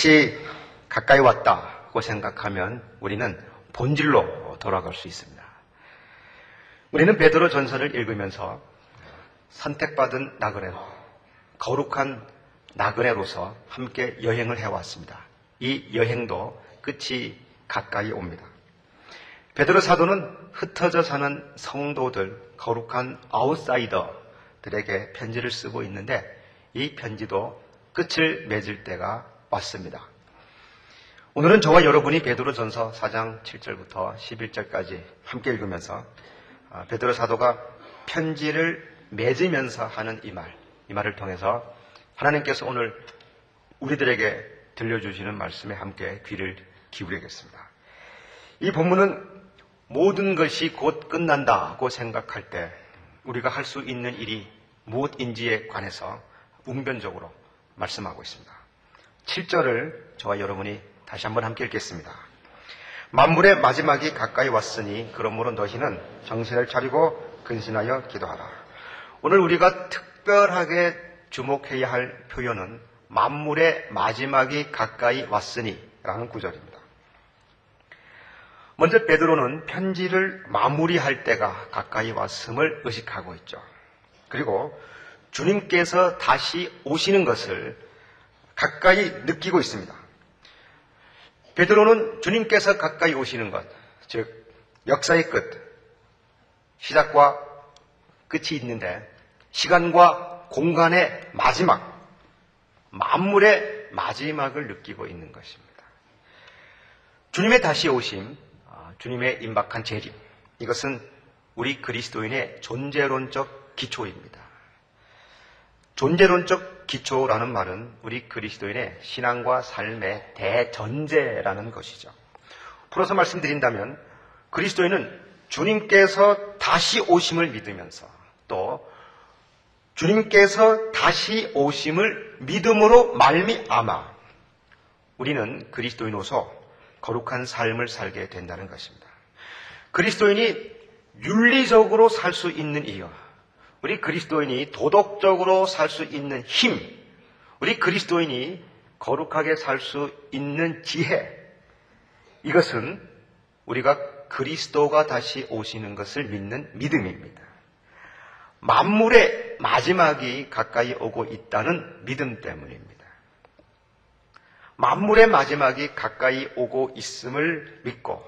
끝이 가까이 왔다고 생각하면 우리는 본질로 돌아갈 수 있습니다. 우리는 베드로 전서를 읽으면서 선택받은 나그네, 거룩한 나그네로서 함께 여행을 해왔습니다. 이 여행도 끝이 가까이 옵니다. 베드로 사도는 흩어져 사는 성도들, 거룩한 아웃사이더들에게 편지를 쓰고 있는데 이 편지도 끝을 맺을 때가 왔습니다. 오늘은 저와 여러분이 베드로 전서 4장 7절부터 11절까지 함께 읽으면서 베드로 사도가 편지를 맺으면서 하는 이 말을 통해서 하나님께서 오늘 우리들에게 들려주시는 말씀에 함께 귀를 기울이겠습니다. 이 본문은 모든 것이 곧 끝난다고 생각할 때 우리가 할 수 있는 일이 무엇인지에 관해서 웅변적으로 말씀하고 있습니다. 7절을 저와 여러분이 다시 한번 함께 읽겠습니다. 만물의 마지막이 가까이 왔으니 그러므로 너희는 정신을 차리고 근신하여 기도하라. 오늘 우리가 특별하게 주목해야 할 표현은 만물의 마지막이 가까이 왔으니 라는 구절입니다. 먼저 베드로는 편지를 마무리할 때가 가까이 왔음을 의식하고 있죠. 그리고 주님께서 다시 오시는 것을 가까이 느끼고 있습니다. 베드로는 주님께서 가까이 오시는 것, 즉 역사의 끝, 시작과 끝이 있는데 시간과 공간의 마지막, 만물의 마지막을 느끼고 있는 것입니다. 주님의 다시 오심, 주님의 임박한 재림, 이것은 우리 그리스도인의 존재론적 기초입니다. 존재론적 기초라는 말은 우리 그리스도인의 신앙과 삶의 대전제라는 것이죠. 풀어서 말씀드린다면 그리스도인은 주님께서 다시 오심을 믿으면서 또 주님께서 다시 오심을 믿음으로 말미암아 우리는 그리스도인으로서 거룩한 삶을 살게 된다는 것입니다. 그리스도인이 윤리적으로 살 수 있는 이유, 우리 그리스도인이 도덕적으로 살 수 있는 힘, 우리 그리스도인이 거룩하게 살 수 있는 지혜, 이것은 우리가 그리스도가 다시 오시는 것을 믿는 믿음입니다. 만물의 마지막이 가까이 오고 있다는 믿음 때문입니다. 만물의 마지막이 가까이 오고 있음을 믿고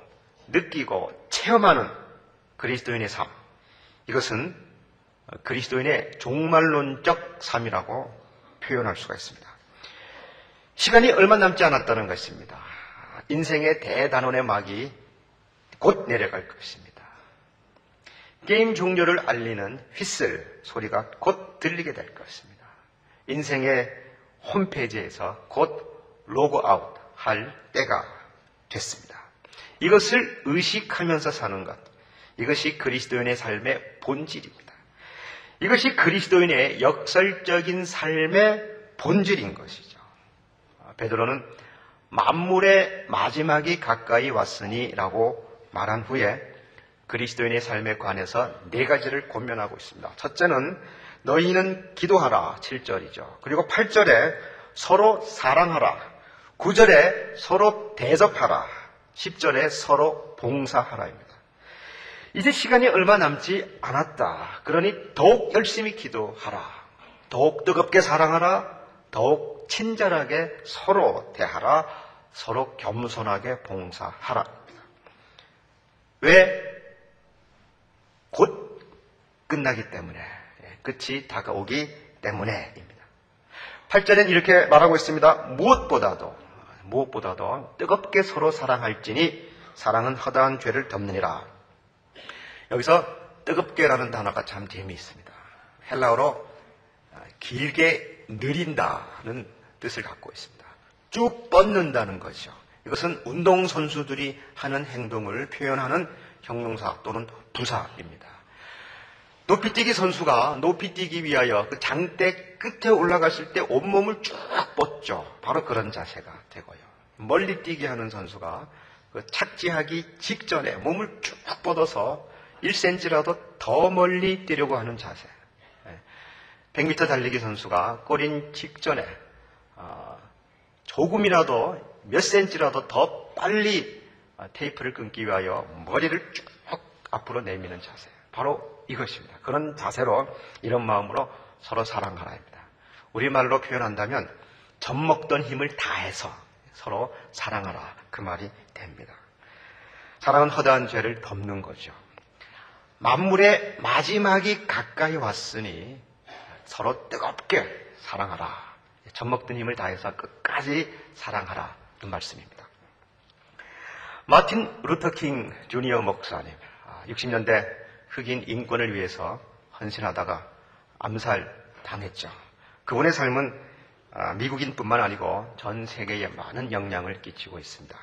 느끼고 체험하는 그리스도인의 삶, 이것은 그리스도인의 종말론적 삶이라고 표현할 수가 있습니다. 시간이 얼마 남지 않았다는 것입니다. 인생의 대단원의 막이 곧 내려갈 것입니다. 게임 종료를 알리는 휘슬 소리가 곧 들리게 될 것입니다. 인생의 홈페이지에서 곧 로그아웃 할 때가 됐습니다. 이것을 의식하면서 사는 것, 이것이 그리스도인의 삶의 본질입니다. 이것이 그리스도인의 역설적인 삶의 본질인 것이죠. 베드로는 만물의 마지막이 가까이 왔으니 라고 말한 후에 그리스도인의 삶에 관해서 네 가지를 권면하고 있습니다. 첫째는 너희는 기도하라 7절이죠. 그리고 8절에 서로 사랑하라, 9절에 서로 대접하라, 10절에 서로 봉사하라입니다. 이제 시간이 얼마 남지 않았다. 그러니 더욱 열심히 기도하라, 더욱 뜨겁게 사랑하라, 더욱 친절하게 서로 대하라, 서로 겸손하게 봉사하라. 왜? 곧 끝나기 때문에, 끝이 다가오기 때문에입니다. 8절엔 이렇게 말하고 있습니다. 무엇보다도 뜨겁게 서로 사랑할지니 사랑은 허다한 죄를 덮느니라. 여기서 뜨겁게라는 단어가 참 재미있습니다. 헬라어로 길게 느린다는 뜻을 갖고 있습니다. 쭉 뻗는다는 것이죠. 이것은 운동선수들이 하는 행동을 표현하는 형용사 또는 부사입니다. 높이뛰기 선수가 높이뛰기 위하여 그 장대 끝에 올라갔을 때 온몸을 쭉 뻗죠. 바로 그런 자세가 되고요. 멀리뛰기 하는 선수가 그 착지하기 직전에 몸을 쭉 뻗어서 1cm라도 더 멀리 뛰려고 하는 자세. 100m 달리기 선수가 골인 직전에 조금이라도 몇 센치라도 더 빨리 테이프를 끊기 위하여 머리를 쭉 앞으로 내미는 자세. 바로 이것입니다. 그런 자세로 이런 마음으로 서로 사랑하라입니다. 우리말로 표현한다면 젖먹던 힘을 다해서 서로 사랑하라. 그 말이 됩니다. 사랑은 허다한 죄를 덮는 거죠. 만물의 마지막이 가까이 왔으니 서로 뜨겁게 사랑하라. 젖먹던 힘을 다해서 끝까지 사랑하라. 이 말씀입니다. 마틴 루터 킹 주니어 목사님, 60년대 흑인 인권을 위해서 헌신하다가 암살당했죠. 그분의 삶은 미국인뿐만 아니고 전 세계에 많은 영향을 끼치고 있습니다.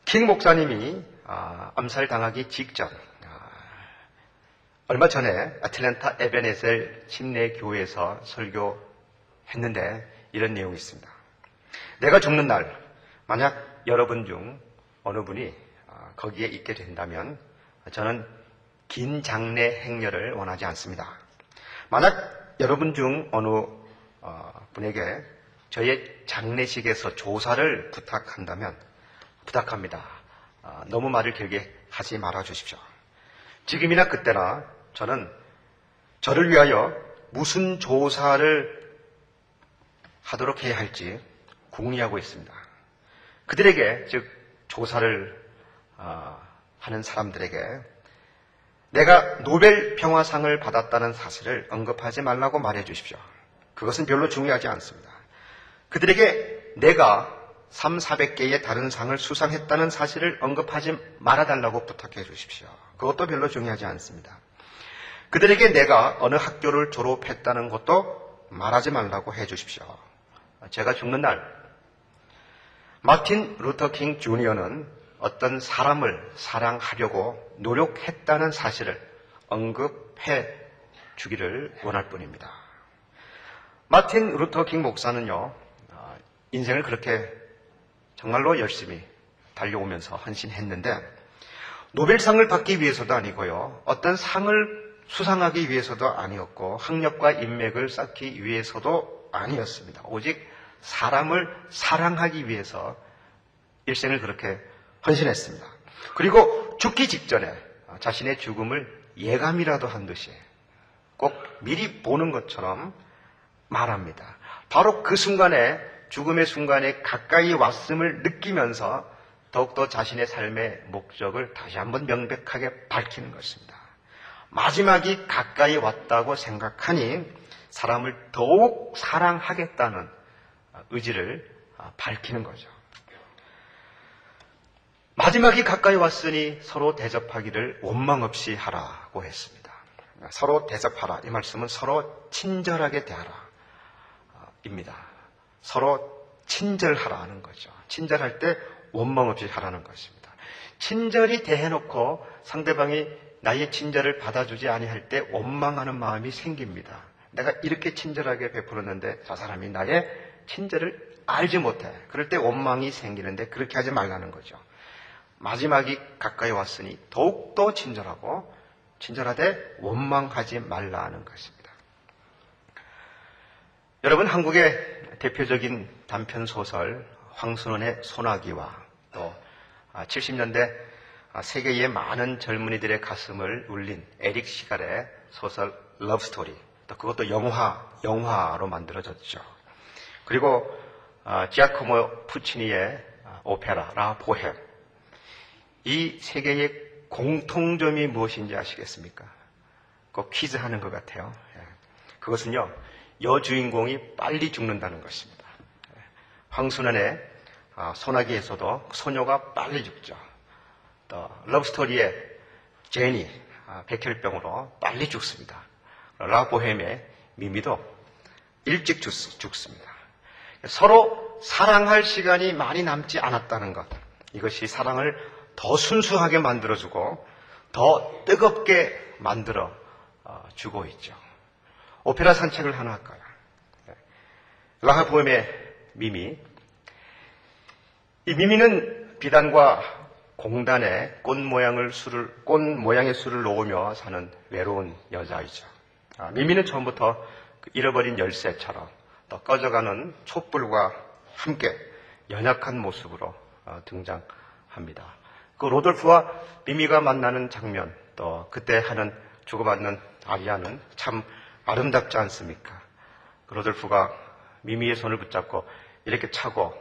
킹 목사님이 암살당하기 직전 얼마 전에 아틀랜타 에베네셀 침례교회에서 설교했는데 이런 내용이 있습니다. 내가 죽는 날 만약 여러분 중 어느 분이 거기에 있게 된다면 저는 긴 장례 행렬을 원하지 않습니다. 만약 여러분 중 어느 분에게 저의 장례식에서 조사를 부탁합니다. 너무 말을 길게 하지 말아 주십시오. 지금이나 그때나 저는 저를 위하여 무슨 조사를 하도록 해야 할지 궁리하고 있습니다. 그들에게, 즉 조사를 하는 사람들에게 내가 노벨 평화상을 받았다는 사실을 언급하지 말라고 말해 주십시오. 그것은 별로 중요하지 않습니다. 그들에게 내가 300~400개의 다른 상을 수상했다는 사실을 언급하지 말아달라고 부탁해 주십시오. 그것도 별로 중요하지 않습니다. 그들에게 내가 어느 학교를 졸업했다는 것도 말하지 말라고 해 주십시오. 제가 죽는 날 마틴 루터 킹 주니어는 어떤 사람을 사랑하려고 노력했다는 사실을 언급해 주기를 원할 뿐입니다. 마틴 루터 킹 목사는요, 인생을 그렇게 정말로 열심히 달려오면서 헌신했는데 노벨상을 받기 위해서도 아니고요, 어떤 상을 수상하기 위해서도 아니었고 학력과 인맥을 쌓기 위해서도 아니었습니다. 오직 사람을 사랑하기 위해서 일생을 그렇게 헌신했습니다. 그리고 죽기 직전에 자신의 죽음을 예감이라도 한 듯이 꼭 미리 보는 것처럼 말합니다. 바로 그 순간에, 죽음의 순간에 가까이 왔음을 느끼면서 더욱더 자신의 삶의 목적을 다시 한번 명백하게 밝히는 것입니다. 마지막이 가까이 왔다고 생각하니 사람을 더욱 사랑하겠다는 의지를 밝히는 거죠. 마지막이 가까이 왔으니 서로 대접하기를 원망 없이 하라고 했습니다. 서로 대접하라. 이 말씀은 서로 친절하게 대하라 입니다. 서로 친절하라는 거죠. 친절할 때 원망 없이 하라는 것입니다. 친절히 대해놓고 상대방이 나의 친절을 받아주지 아니할 때 원망하는 마음이 생깁니다. 내가 이렇게 친절하게 베풀었는데 저 사람이 나의 친절을 알지 못해. 그럴 때 원망이 생기는데 그렇게 하지 말라는 거죠. 마지막이 가까이 왔으니 더욱더 친절하고 친절하되 원망하지 말라는 것입니다. 여러분, 한국의 대표적인 단편소설 황순원의 소나기와 또 70년대 세계의 많은 젊은이들의 가슴을 울린 에릭 시갈의 소설 러브스토리, 또 그것도 영화로 만들어졌죠. 그리고 지아코모 푸치니의 오페라 라 보헤մ, 이 세 개의 공통점이 무엇인지 아시겠습니까? 꼭 퀴즈하는 것 같아요. 그것은요, 여주인공이 빨리 죽는다는 것입니다. 황순원의 소나기에서도 소녀가 빨리 죽죠. 또 러브스토리의 제니, 백혈병으로 빨리 죽습니다. 라보헤임의 미미도 일찍 죽습니다. 서로 사랑할 시간이 많이 남지 않았다는 것, 이것이 사랑을 더 순수하게 만들어주고 더 뜨겁게 만들어주고 있죠. 오페라 산책을 하나 할까요? 라보헤임의 미미. 이 미미는 비단과 공단에 꽃 모양의 술을 놓으며 사는 외로운 여자이죠. 미미는 처음부터 잃어버린 열쇠처럼 또 꺼져가는 촛불과 함께 연약한 모습으로 등장합니다. 그 로돌프와 미미가 만나는 장면, 또 그때 하는 주고받는 아리아는 참 아름답지 않습니까? 그 로돌프가 미미의 손을 붙잡고 이렇게 차고,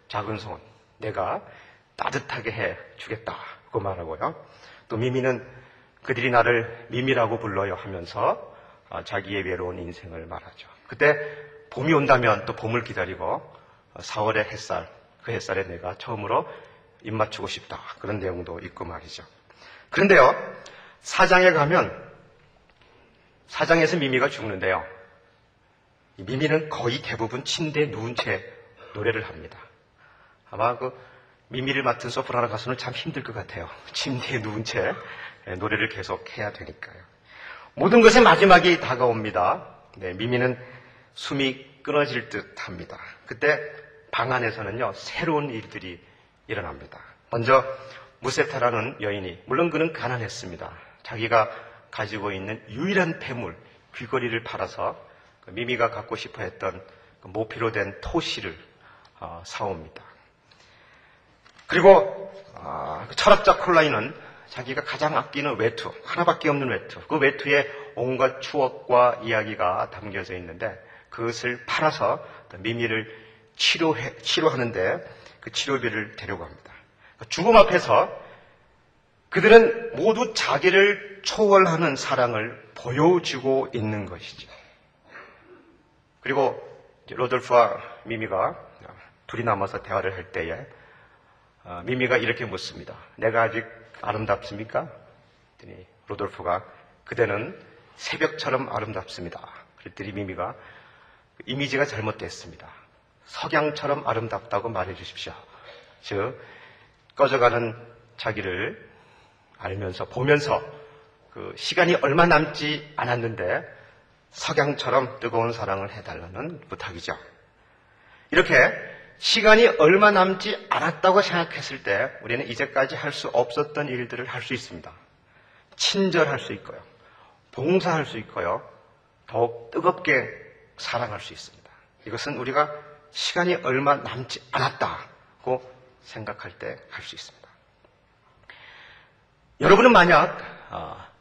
작은 손, 내가 따뜻하게 해 주겠다고 말하고요. 또 미미는 그들이 나를 미미라고 불러요 하면서 자기의 외로운 인생을 말하죠. 그때 봄이 온다면 또 봄을 기다리고 4월의 햇살, 그 햇살에 내가 처음으로 입 맞추고 싶다. 그런 내용도 있고 말이죠. 그런데요, 4장에 가면 4장에서 미미가 죽는데요. 미미는 거의 대부분 침대에 누운 채 노래를 합니다. 아마 그 미미를 맡은 소프라노 가수는 참 힘들 것 같아요. 침대에 누운 채 노래를 계속 해야 되니까요. 모든 것의 마지막이 다가옵니다. 네, 미미는 숨이 끊어질 듯 합니다. 그때 방 안에서는요, 새로운 일들이 일어납니다. 먼저 무세타라는 여인이, 물론 그는 가난했습니다. 자기가 가지고 있는 유일한 폐물, 귀걸이를 팔아서 미미가 갖고 싶어 했던 모피로 된 토시를 사옵니다. 그리고 철학자 콜라인은 자기가 가장 아끼는 외투, 하나밖에 없는 외투, 그 외투에 온갖 추억과 이야기가 담겨져 있는데 그것을 팔아서 미미를 치료하는데 그 치료비를 데려갑니다. 죽음 앞에서 그들은 모두 자기를 초월하는 사랑을 보여주고 있는 것이죠. 그리고 로돌프와 미미가 둘이 남아서 대화를 할 때에 미미가 이렇게 묻습니다. 내가 아직 아름답습니까? 그랬더니 로돌프가 그대는 새벽처럼 아름답습니다. 그랬더니 미미가 이미지가 잘못됐습니다. 석양처럼 아름답다고 말해 주십시오. 즉 꺼져가는 자기를 알면서 보면서 그 시간이 얼마 남지 않았는데 석양처럼 뜨거운 사랑을 해달라는 부탁이죠. 이렇게 시간이 얼마 남지 않았다고 생각했을 때 우리는 이제까지 할 수 없었던 일들을 할 수 있습니다. 친절할 수 있고요. 봉사할 수 있고요. 더욱 뜨겁게 사랑할 수 있습니다. 이것은 우리가 시간이 얼마 남지 않았다고 생각할 때 할 수 있습니다. 여러분은 만약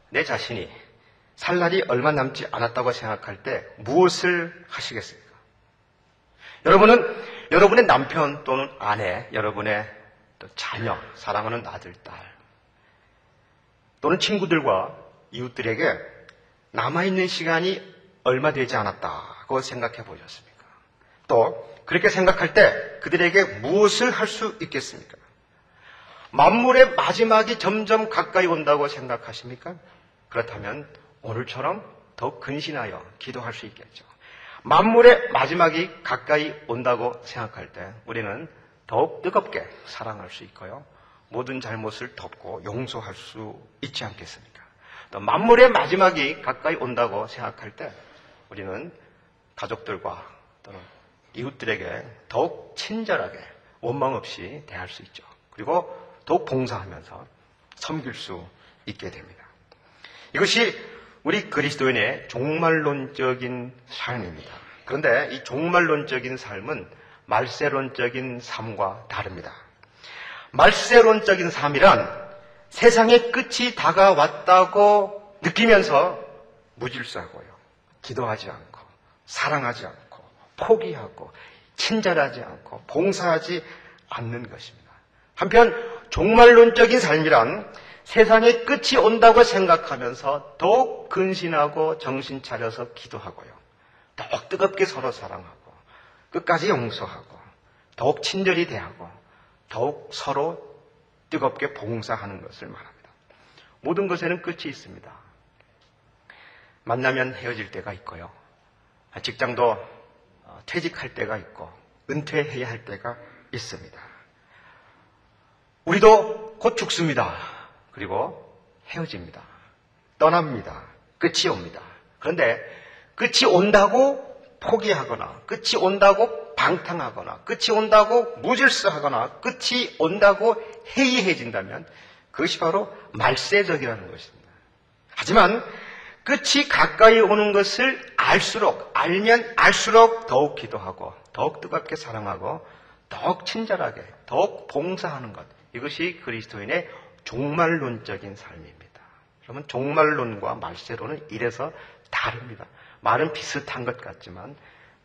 내 자신이 살 날이 얼마 남지 않았다고 생각할 때 무엇을 하시겠습니까? 여러분은 여러분의 남편 또는 아내, 여러분의 또 자녀, 사랑하는 아들, 딸 또는 친구들과 이웃들에게 남아있는 시간이 얼마 되지 않았다고 생각해 보셨습니까? 또 그렇게 생각할 때 그들에게 무엇을 할 수 있겠습니까? 만물의 마지막이 점점 가까이 온다고 생각하십니까? 그렇다면 오늘처럼 더 근신하여 기도할 수 있겠죠. 만물의 마지막이 가까이 온다고 생각할 때 우리는 더욱 뜨겁게 사랑할 수 있고요. 모든 잘못을 덮고 용서할 수 있지 않겠습니까? 또 만물의 마지막이 가까이 온다고 생각할 때 우리는 가족들과 또는 이웃들에게 더욱 친절하게 원망 없이 대할 수 있죠. 그리고 더욱 봉사하면서 섬길 수 있게 됩니다. 이것이 우리 그리스도인의 종말론적인 삶입니다. 그런데 이 종말론적인 삶은 말세론적인 삶과 다릅니다. 말세론적인 삶이란 세상의 끝이 다가왔다고 느끼면서 무질서하고요. 기도하지 않고 사랑하지 않고 포기하고 친절하지 않고 봉사하지 않는 것입니다. 한편 종말론적인 삶이란 세상의 끝이 온다고 생각하면서 더욱 근신하고 정신 차려서 기도하고요. 더욱 뜨겁게 서로 사랑하고 끝까지 용서하고 더욱 친절히 대하고 더욱 서로 뜨겁게 봉사하는 것을 말합니다. 모든 것에는 끝이 있습니다. 만나면 헤어질 때가 있고요. 직장도 퇴직할 때가 있고 은퇴해야 할 때가 있습니다. 우리도 곧 죽습니다. 그리고 헤어집니다. 떠납니다. 끝이 옵니다. 그런데 끝이 온다고 포기하거나 끝이 온다고 방탕하거나 끝이 온다고 무질서하거나 끝이 온다고 해이해진다면 그것이 바로 말세적이라는 것입니다. 하지만 끝이 가까이 오는 것을 알면 알수록 더욱 기도하고 더욱 뜨겁게 사랑하고 더욱 친절하게, 더욱 봉사하는 것. 이것이 그리스도인의 종말론적인 삶입니다. 그러면 종말론과 말세론은 이래서 다릅니다. 말은 비슷한 것 같지만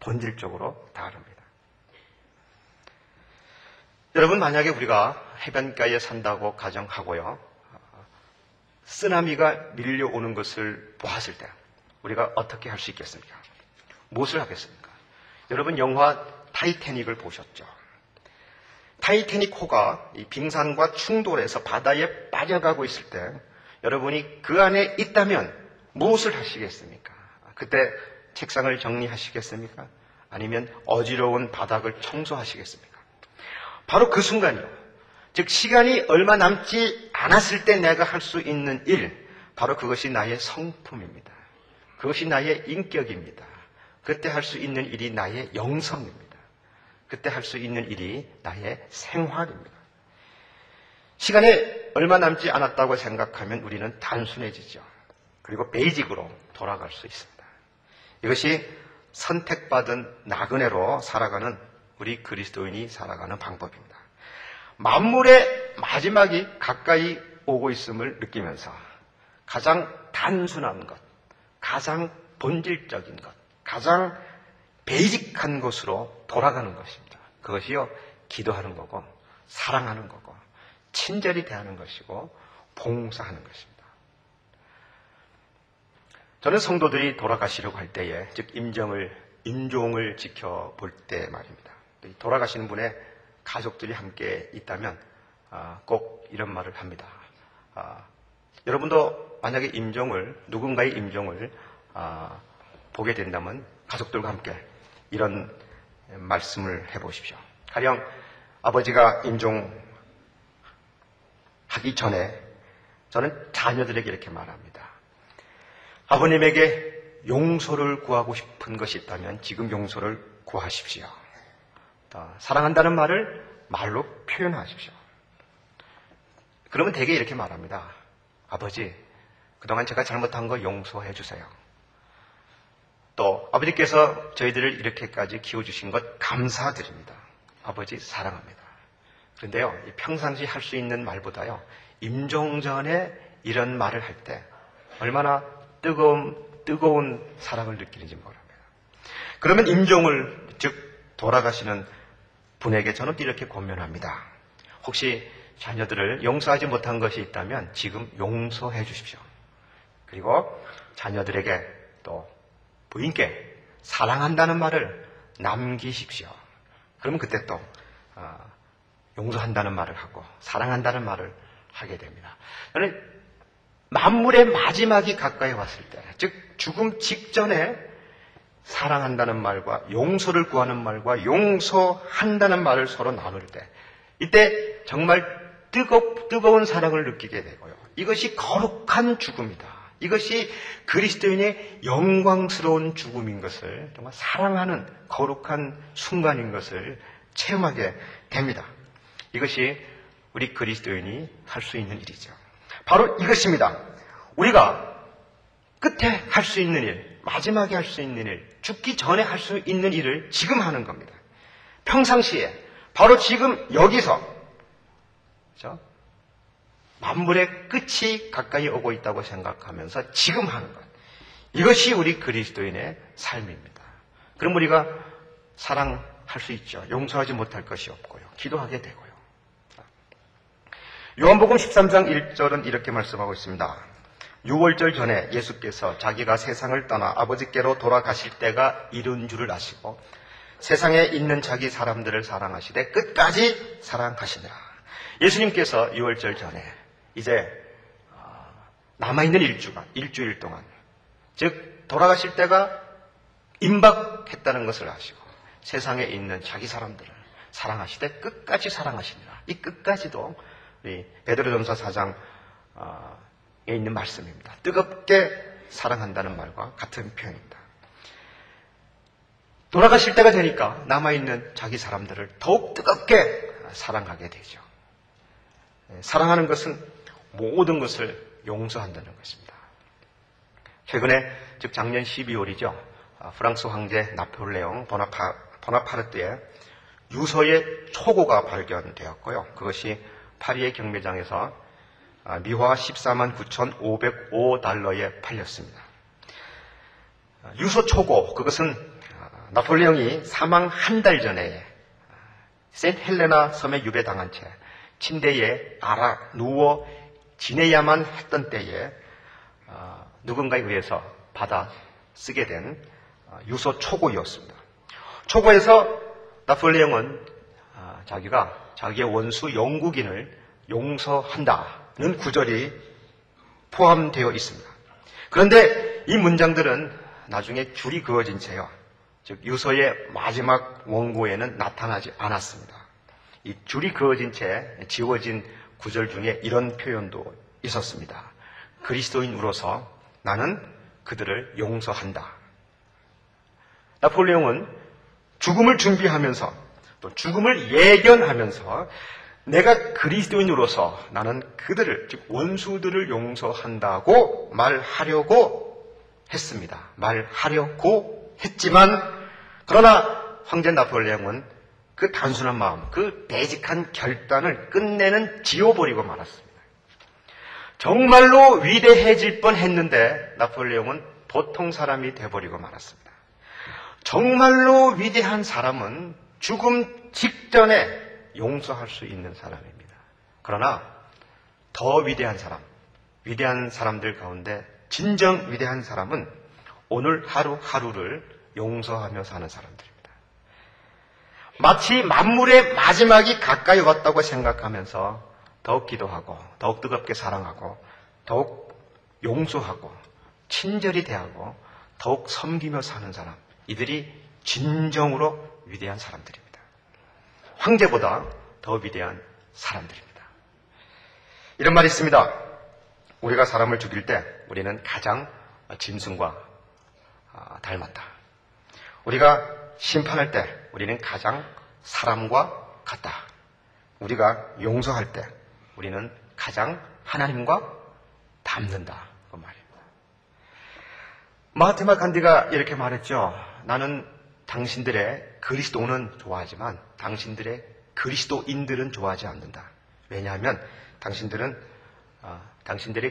본질적으로 다릅니다. 여러분, 만약에 우리가 해변가에 산다고 가정하고요. 쓰나미가 밀려오는 것을 보았을 때 우리가 어떻게 할 수 있겠습니까? 무엇을 하겠습니까? 여러분, 영화 타이타닉을 보셨죠? 타이타닉 호가 이 빙산과 충돌해서 바다에 빠져가고 있을 때 여러분이 그 안에 있다면 무엇을 하시겠습니까? 그때 책상을 정리하시겠습니까? 아니면 어지러운 바닥을 청소하시겠습니까? 바로 그 순간이요. 즉 시간이 얼마 남지 않았을 때 내가 할 수 있는 일, 바로 그것이 나의 성품입니다. 그것이 나의 인격입니다. 그때 할 수 있는 일이 나의 영성입니다. 그때 할 수 있는 일이 나의 생활입니다. 시간에 얼마 남지 않았다고 생각하면 우리는 단순해지죠. 그리고 베이직으로 돌아갈 수 있습니다. 이것이 선택받은 나그네로 살아가는 우리 그리스도인이 살아가는 방법입니다. 만물의 마지막이 가까이 오고 있음을 느끼면서 가장 단순한 것, 가장 본질적인 것, 가장 베이직한 것으로 돌아가는 것입니다. 그것이요, 기도하는 거고, 사랑하는 거고, 친절히 대하는 것이고, 봉사하는 것입니다. 저는 성도들이 돌아가시려고 할 때에, 즉 임종을 지켜볼 때 말입니다. 돌아가시는 분의 가족들이 함께 있다면 꼭 이런 말을 합니다. 여러분도 만약에 누군가의 임종을 보게 된다면 가족들과 함께 이런 말씀을 해보십시오. 가령 아버지가 임종하기 전에 저는 자녀들에게 이렇게 말합니다. 아버님에게 용서를 구하고 싶은 것이 있다면 지금 용서를 구하십시오. 사랑한다는 말을 말로 표현하십시오. 그러면 대개 이렇게 말합니다. 아버지, 그동안 제가 잘못한 거 용서해 주세요. 또 아버지께서 저희들을 이렇게까지 키워주신 것 감사드립니다. 아버지 사랑합니다. 그런데요, 평상시 할 수 있는 말보다요, 임종 전에 이런 말을 할 때 얼마나 뜨거운 사랑을 느끼는지 모릅니다. 그러면 즉 돌아가시는 분에게 저는 이렇게 권면합니다. 혹시 자녀들을 용서하지 못한 것이 있다면 지금 용서해 주십시오. 그리고 자녀들에게 또 부인께 사랑한다는 말을 남기십시오. 그러면 그때 또 용서한다는 말을 하고 사랑한다는 말을 하게 됩니다. 저는 만물의 마지막이 가까이 왔을 때, 즉 죽음 직전에 사랑한다는 말과 용서를 구하는 말과 용서한다는 말을 서로 나눌 때, 이때 정말 뜨거운 사랑을 느끼게 되고요. 이것이 거룩한 죽음이다. 이것이 그리스도인의 영광스러운 죽음인 것을, 정말 사랑하는 거룩한 순간인 것을 체험하게 됩니다. 이것이 우리 그리스도인이 할 수 있는 일이죠. 바로 이것입니다. 우리가 끝에 할 수 있는 일, 마지막에 할 수 있는 일, 죽기 전에 할 수 있는 일을 지금 하는 겁니다. 평상시에 바로 지금 여기서, 그렇죠? 만물의 끝이 가까이 오고 있다고 생각하면서 지금 하는 것, 이것이 우리 그리스도인의 삶입니다. 그럼 우리가 사랑할 수 있죠. 용서하지 못할 것이 없고요. 기도하게 되고요. 요한복음 13장 1절은 이렇게 말씀하고 있습니다. 6월절 전에 예수께서 자기가 세상을 떠나 아버지께로 돌아가실 때가 이른 줄을 아시고 세상에 있는 자기 사람들을 사랑하시되 끝까지 사랑하시니라. 예수님께서 6월절 전에 이제 남아있는 일주일 동안, 즉 돌아가실 때가 임박했다는 것을 아시고 세상에 있는 자기 사람들을 사랑하시되 끝까지 사랑하시니라. 이 끝까지도 우리 베드로전서 4장에 있는 말씀입니다. 뜨겁게 사랑한다는 말과 같은 표현입니다. 돌아가실 때가 되니까 남아있는 자기 사람들을 더욱 뜨겁게 사랑하게 되죠. 사랑하는 것은 모든 것을 용서한다는 것입니다. 최근에, 즉 작년 12월이죠. 프랑스 황제 나폴레옹 보나파르트의 유서의 초고가 발견되었고요. 그것이 파리의 경매장에서 미화 14만 9,505달러에 팔렸습니다. 유서 초고, 그것은 나폴레옹이 사망 한 달 전에 센트 헬레나 섬에 유배당한 채 침대에 누워 지내야만 했던 때에 누군가에 의해서 받아 쓰게 된 유서 초고였습니다. 초고에서 나폴레옹은 자기가 자기의 원수 영국인을 용서한다는 구절이 포함되어 있습니다. 그런데 이 문장들은 나중에 줄이 그어진 채요, 즉 유서의 마지막 원고에는 나타나지 않았습니다. 이 줄이 그어진 채 지워진 구절 중에 이런 표현도 있었습니다. 그리스도인으로서 나는 그들을 용서한다. 나폴레옹은 죽음을 준비하면서 또 죽음을 예견하면서 내가 그리스도인으로서 나는 그들을, 즉 원수들을 용서한다고 말하려고 했습니다. 말하려고 했지만 그러나 황제 나폴레옹은 그 단순한 마음, 그 베이직한 결단을 끝내는 지워버리고 말았습니다. 정말로 위대해질 뻔했는데 나폴레옹은 보통 사람이 돼버리고 말았습니다. 정말로 위대한 사람은 죽음 직전에 용서할 수 있는 사람입니다. 그러나 더 위대한 사람들 가운데 진정 위대한 사람은 오늘 하루하루를 용서하며 사는 사람들입니다. 마치 만물의 마지막이 가까이 왔다고 생각하면서 더욱 기도하고 더욱 뜨겁게 사랑하고 더욱 용서하고 친절히 대하고 더욱 섬기며 사는 사람, 이들이 진정으로 위대한 사람들입니다. 황제보다 더 위대한 사람들입니다. 이런 말이 있습니다. 우리가 사람을 죽일 때 우리는 가장 짐승과 닮았다. 우리가 심판할 때 우리는 가장 사람과 같다. 우리가 용서할 때 우리는 가장 하나님과 닮는다. 그 말입니다. 마하트마 간디가 이렇게 말했죠. 나는 당신들의 그리스도는 좋아하지만 당신들의 그리스도인들은 좋아하지 않는다. 왜냐하면 당신들의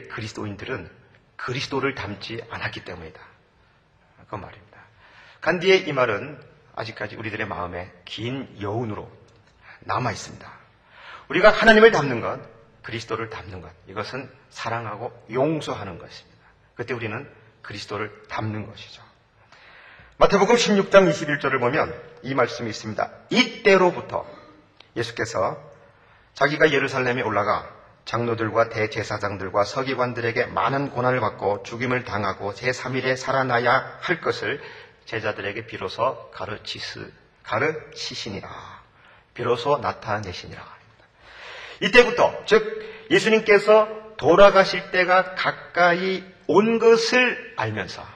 그리스도인들은 그리스도를 닮지 않았기 때문이다. 그 말입니다. 간디의 이 말은 아직까지 우리들의 마음에 긴 여운으로 남아 있습니다. 우리가 하나님을 닮는 것, 그리스도를 닮는 것, 이것은 사랑하고 용서하는 것입니다. 그때 우리는 그리스도를 닮는 것이죠. 마태복음 16장 21절을 보면 이 말씀이 있습니다. 이때로부터 예수께서 자기가 예루살렘에 올라가 장로들과 대제사장들과 서기관들에게 많은 고난을 받고 죽임을 당하고 제3일에 살아나야 할 것을 제자들에게 비로소 가르치시니라. 비로소 나타내시니라. 이때부터, 즉 예수님께서 돌아가실 때가 가까이 온 것을 알면서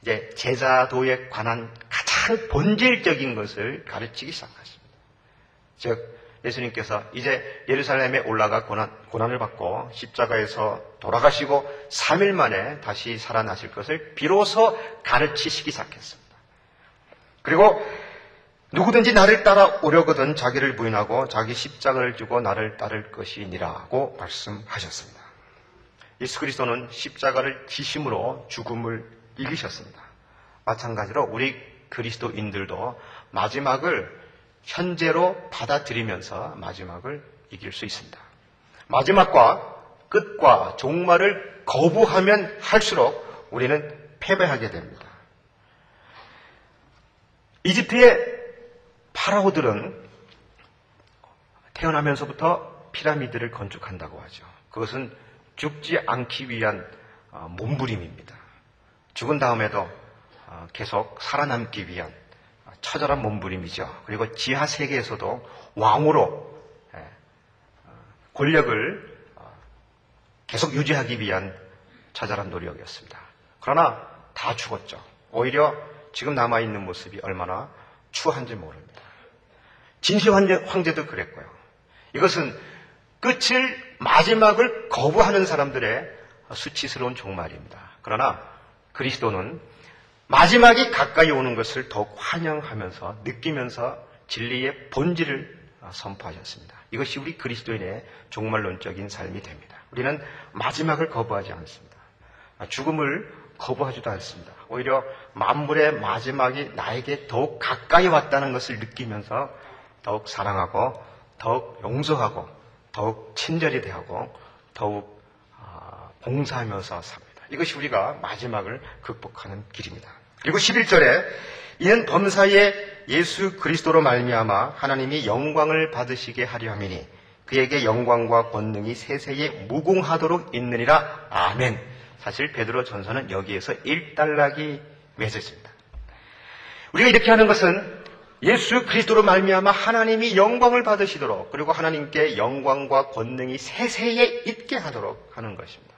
이제 제자도에 관한 가장 본질적인 것을 가르치기 시작하십니다. 즉 예수님께서 이제 예루살렘에 올라가 고난을 받고 십자가에서 돌아가시고 3일 만에 다시 살아나실 것을 비로소 가르치시기 시작했습니다. 그리고 누구든지 나를 따라오려거든 자기를 부인하고 자기 십자가를 지고 나를 따를 것이니라고 말씀하셨습니다. 예수 그리스도는 십자가를 지심으로 죽음을 이기셨습니다. 마찬가지로 우리 그리스도인들도 마지막을 현재로 받아들이면서 마지막을 이길 수 있습니다. 마지막과 끝과 종말을 거부하면 할수록 우리는 패배하게 됩니다. 이집트의 파라오들은 태어나면서부터 피라미드를 건축한다고 하죠. 그것은 죽지 않기 위한 몸부림입니다. 죽은 다음에도 계속 살아남기 위한 처절한 몸부림이죠. 그리고 지하 세계에서도 왕으로 권력을 계속 유지하기 위한 처절한 노력이었습니다. 그러나 다 죽었죠. 오히려 지금 남아있는 모습이 얼마나 추한지 모릅니다. 진시 황제도 그랬고요. 이것은 마지막을 거부하는 사람들의 수치스러운 종말입니다. 그러나 그리스도는 마지막이 가까이 오는 것을 더욱 환영하면서 느끼면서 진리의 본질을 선포하셨습니다. 이것이 우리 그리스도인의 종말론적인 삶이 됩니다. 우리는 마지막을 거부하지 않습니다. 죽음을 거부하지도 않습니다. 오히려 만물의 마지막이 나에게 더욱 가까이 왔다는 것을 느끼면서 더욱 사랑하고 더욱 용서하고 더욱 친절히 대하고 더욱 봉사하면서 삽니다. 이것이 우리가 마지막을 극복하는 길입니다. 그리고 11절에 이는 범사에 예수 그리스도로 말미암아 하나님이 영광을 받으시게 하려 함이니 그에게 영광과 권능이 세세에 무궁하도록 있느니라. 아멘. 사실 베드로 전서는 여기에서 일단락이 맺어 있습니다. 우리가 이렇게 하는 것은 예수 그리스도로 말미암아 하나님이 영광을 받으시도록 그리고 하나님께 영광과 권능이 세세에 있게 하도록 하는 것입니다.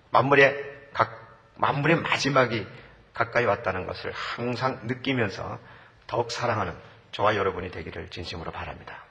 만물의 마지막이 가까이 왔다는 것을 항상 느끼면서 더욱 사랑하는 저와 여러분이 되기를 진심으로 바랍니다.